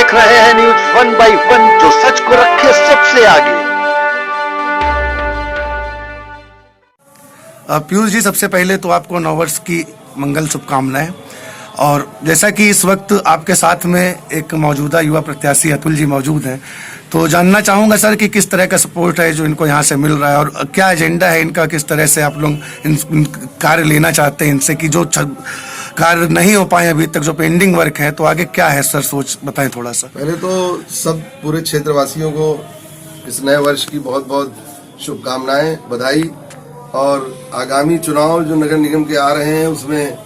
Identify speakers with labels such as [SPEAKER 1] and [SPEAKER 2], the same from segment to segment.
[SPEAKER 1] देख रहे हैं न्यूज 1 बाई 1, जो सच को रखे सबसे आगे।
[SPEAKER 2] पीयूष जी, सबसे पहले तो आपको नववर्ष की मंगल शुभकामनाएं। और जैसा कि इस वक्त आपके साथ में एक मौजूदा युवा प्रत्याशी अतुल जी मौजूद हैं, तो जानना चाहूँगा सर कि किस तरह का सपोर्ट है जो इनको यहाँ से मिल रहा है और क्या एजेंडा है इनका, किस तरह से आप लोग इन कार्य लेना चाहते हैं इनसे कि जो कार्य नहीं हो पाए अभी तक, जो पेंडिंग वर्क है, तो आगे क्या है सर सोच बताएं थोड़ा सा।
[SPEAKER 3] पहले तो सब पूरे क्षेत्रवासियों को इस नए वर्ष की बहुत बहुत शुभकामनाएं, बधाई। और आगामी चुनाव जो नगर निगम के आ रहे हैं उसमें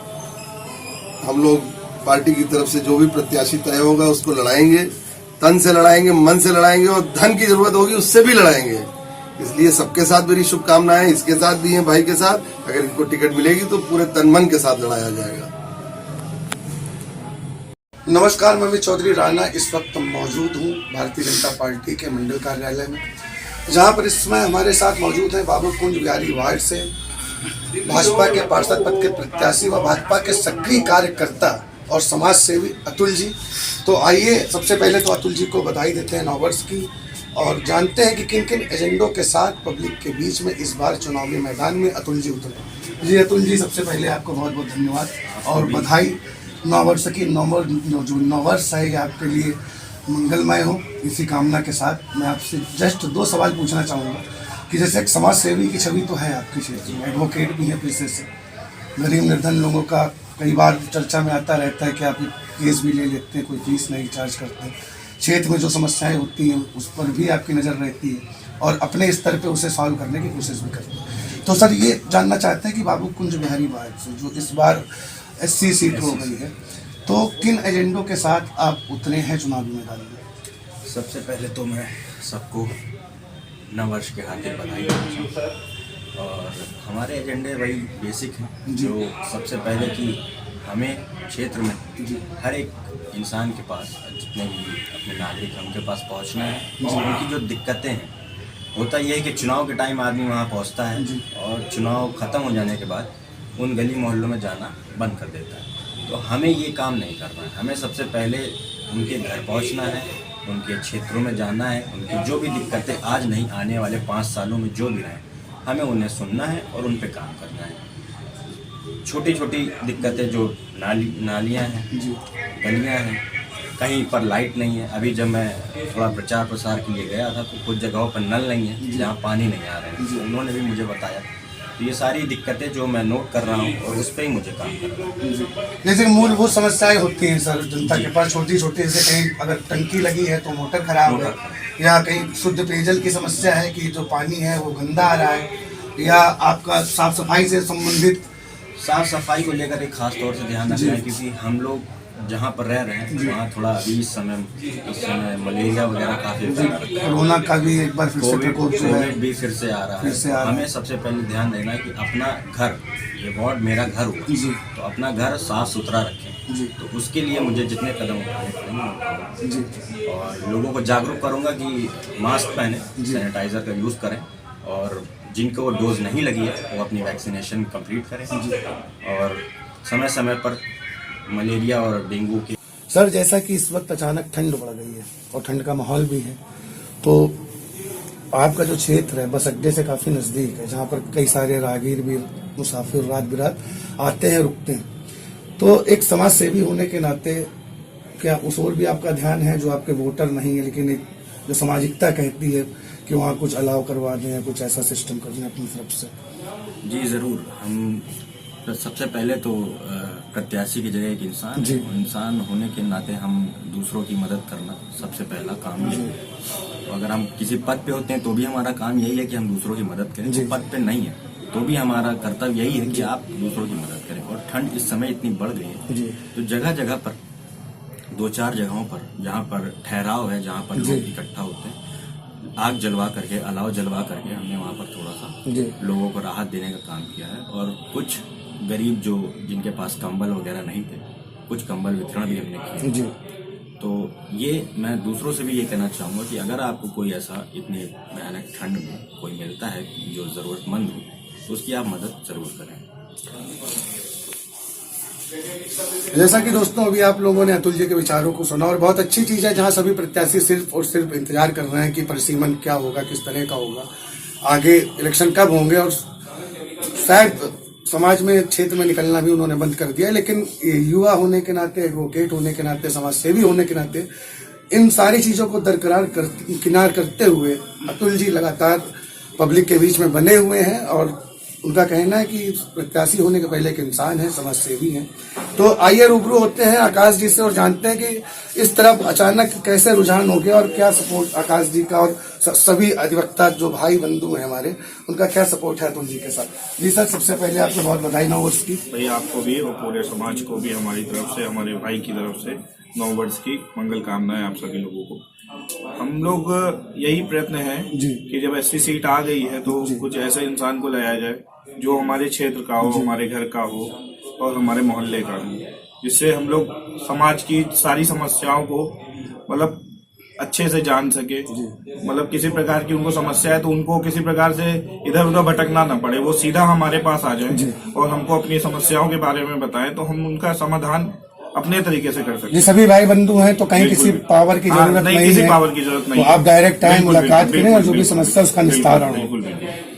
[SPEAKER 3] हम लोग पार्टी की तरफ से जो भी प्रत्याशी तय होगा उसको लड़ाएंगे, तन से लड़ाएंगे, मन से लड़ाएंगे और धन की जरूरत होगी उससे भी लड़ाएंगे। इसलिए सबके साथ मेरी शुभकामनाएं, इसके साथ भी हैं, भाई के साथ। अगर इनको टिकट मिलेगी तो पूरे तन मन के साथ लड़ाया जाएगा।
[SPEAKER 2] नमस्कार, मैं अमित चौधरी राणा इस वक्त मौजूद हूँ भारतीय जनता पार्टी के मंडल कार्यालय में, जहाँ पर इस समय हमारे साथ मौजूद हैं बाबूकुंज बिहारी वार्ड से भाजपा के पार्षद पद के प्रत्याशी व भाजपा के सक्रिय कार्यकर्ता और समाज सेवी अतुल जी। तो आइए सबसे पहले तो अतुल जी को बधाई देते हैं नववर्ष की और जानते हैं कि किन किन एजेंडों के साथ पब्लिक के बीच में इस बार चुनावी मैदान में अतुल जी उतरे। जी अतुल जी, सबसे पहले आपको बहुत बहुत धन्यवाद और बधाई नववर्ष की। जो नववर्ष है ये आपके लिए मंगलमय हो, इसी कामना के साथ मैं आपसे जस्ट 2 सवाल पूछना चाहूँगा कि जैसे एक समाज सेवी की छवि तो है आपके क्षेत्र में, एडवोकेट भी है पेशे से, गरीब निर्धन लोगों का कई बार चर्चा में आता रहता है कि आप केस भी ले लेते हैं, कोई फीस नहीं चार्ज करते, क्षेत्र में जो समस्याएं होती हैं उस पर भी आपकी नज़र रहती है और अपने स्तर पे उसे सॉल्व करने की कोशिश भी करते हैं। तो सर ये जानना चाहते हैं कि बाबूकुंज बिहारी वार्ड से जो इस बार 80 सीट हो गई है, तो किन एजेंडों के साथ आप उतरे हैं चुनावी मैदान में?
[SPEAKER 4] सबसे पहले तो मैं सबको नववर्ष के हार्दिक बधाई देना चाहूँ। और हमारे एजेंडे वही बेसिक हैं जो सबसे पहले कि हमें क्षेत्र में हर एक इंसान के पास, जितने भी अपने नागरिक हैं उनके पास पहुंचना है। उनकी जो दिक्कतें हैं, होता यह है कि चुनाव के टाइम आदमी वहां पहुंचता है और चुनाव ख़त्म हो जाने के बाद उन गली मोहल्लों में जाना बंद कर देता है। तो हमें ये काम नहीं करना है। हमें सबसे पहले उनके घर पहुंचना है, उनके क्षेत्रों में जाना है, उनकी जो भी दिक्कतें आज नहीं आने वाले 5 सालों में जो भी रहें, हमें उन्हें सुनना है और उन पे काम करना है। छोटी छोटी दिक्कतें जो नालियाँ हैं, गलियाँ हैं, कहीं पर लाइट नहीं है। अभी जब मैं थोड़ा प्रचार प्रसार के लिए गया था तो कुछ जगहों पर नल नहीं है जहाँ पानी नहीं आ रहे हैं, तो उन्होंने भी मुझे बताया। तो ये सारी दिक्कतें जो मैं नोट कर रहा हूँ और उस पर ही मुझे काम करना है।
[SPEAKER 2] जैसे मूलभूत समस्याएं होती हैं सर जनता के पास, छोटी छोटी, जैसे कहीं अगर टंकी लगी है तो मोटर खराब है, या कहीं शुद्ध पेयजल की समस्या है कि जो पानी है वो गंदा आ रहा है, या आपका साफ सफाई से संबंधित।
[SPEAKER 4] साफ सफाई को लेकर एक खास तौर से ध्यान रखना है, क्योंकि हम लोग जहाँ पर रह रहे हैं वहाँ थोड़ा अभी इस समय मलेरिया वगैरह काफ़ी,
[SPEAKER 2] कोरोना का भी एक बार फिर से प्रकोप जो है
[SPEAKER 4] भी फिर से आ रहा है। हमें सबसे पहले ध्यान देना है कि अपना घर, ये वार्ड मेरा घर होगा, तो अपना घर साफ सुथरा रखें। तो उसके लिए मुझे जितने कदम उठाने पड़ेंगे और लोगों को जागरूक करूँगा कि मास्क पहने, सैनिटाइज़र का यूज़ करें और जिनको डोज नहीं लगी है वो अपनी वैक्सीनेशन कंप्लीट करें और समय समय पर मलेरिया और डेंगू के।
[SPEAKER 2] सर जैसा कि इस वक्त अचानक ठंड बढ़ गई है और ठंड का माहौल भी है, तो आपका जो क्षेत्र है बस अड्डे से काफ़ी नज़दीक है, जहाँ पर कई सारे राहगीर भी, मुसाफिर रात बिरात आते हैं, रुकते हैं, तो एक समाज सेवी होने के नाते क्या उस ओर भी आपका ध्यान है? जो आपके वोटर नहीं है लेकिन एक जो सामाजिकता कहती है कि वहाँ कुछ अलाव करवा दें या कुछ ऐसा सिस्टम कर दें अपनी तरफ से।
[SPEAKER 4] जी ज़रूर। हम सबसे पहले तो प्रत्याशी की जगह एक इंसान होने के नाते हम दूसरों की मदद करना सबसे पहला काम है। तो अगर हम किसी पद पे होते हैं तो भी हमारा काम यही है कि हम दूसरों की मदद करें। जो पद पे नहीं है तो भी हमारा कर्तव्य यही है कि आप दूसरों की मदद करें। और ठंड इस समय इतनी बढ़ गई है तो जगह जगह पर 2-4 जगहों पर जहाँ पर ठहराव है, जहाँ पर लोग इकट्ठा होते हैं, आग जलवा करके, अलाव जलवा करके हमने वहाँ पर थोड़ा सा लोगों को राहत देने का काम किया है। और कुछ गरीब जो जिनके पास कंबल वगैरह नहीं थे, कुछ कंबल वितरण भी हमने किया। तो ये मैं दूसरों से भी ये कहना चाहूँगा कि अगर आपको कोई ऐसा इतनी भयानक ठंड में कोई मिलता है जो ज़रूरतमंद हो तो उसकी आप मदद ज़रूर करें।
[SPEAKER 2] जैसा कि दोस्तों अभी आप लोगों ने अतुल जी के विचारों को सुना और बहुत अच्छी चीज है जहां सभी प्रत्याशी सिर्फ और सिर्फ इंतजार कर रहे हैं कि परिसीमन क्या होगा, किस तरह का होगा, आगे इलेक्शन कब होंगे। और शायद समाज में क्षेत्र में निकलना भी उन्होंने बंद कर दिया, लेकिन युवा होने के नाते, एडवोकेट होने के नाते, समाज सेवी होने के नाते इन सारी चीजों को किनार करते हुए अतुल जी लगातार पब्लिक के बीच में बने हुए हैं। और उनका कहना है कि प्रत्याशी होने के पहले एक इंसान है, समाज सेवी हैं। तो आइए रूबरू होते हैं आकाश जी से और जानते हैं कि इस तरफ अचानक कैसे रुझान हो गया और क्या सपोर्ट आकाश जी का और सभी अधिवक्ता जो भाई बंधु हैं हमारे, उनका क्या सपोर्ट है अतुल जी के साथ। जी सर, सबसे पहले आपको बहुत बधाई 9 वर्ष की।
[SPEAKER 5] भाई आपको भी और पूरे समाज को भी हमारी तरफ से, हमारे भाई की तरफ से 9 वर्ष की मंगल कामनाएं आप सभी लोगों को। हम लोग यही प्रयत्न है कि जब ऐसी सीट आ गई है तो कुछ ऐसे इंसान को लाया जाए जो हमारे क्षेत्र का हो, हमारे घर का हो और हमारे मोहल्ले का हो, जिससे हम लोग समाज की सारी समस्याओं को मतलब अच्छे से जान सके। मतलब किसी प्रकार की उनको समस्या है तो उनको किसी प्रकार से इधर उधर भटकना ना पड़े, वो सीधा हमारे पास आ जाए और हमको अपनी समस्याओं के बारे में बताएं तो हम उनका समाधान अपने तरीके से कर सकते हैं।
[SPEAKER 2] सभी भाई बंधु हैं तो कहीं किसी पावर की जरूरत नहीं है,
[SPEAKER 5] किसी पावर की जरूरत नहीं,
[SPEAKER 2] तो आप डायरेक्ट आए, मुलाकात करें और जो भी समस्या उसका निस्तारण हो।
[SPEAKER 5] बिल्कुल।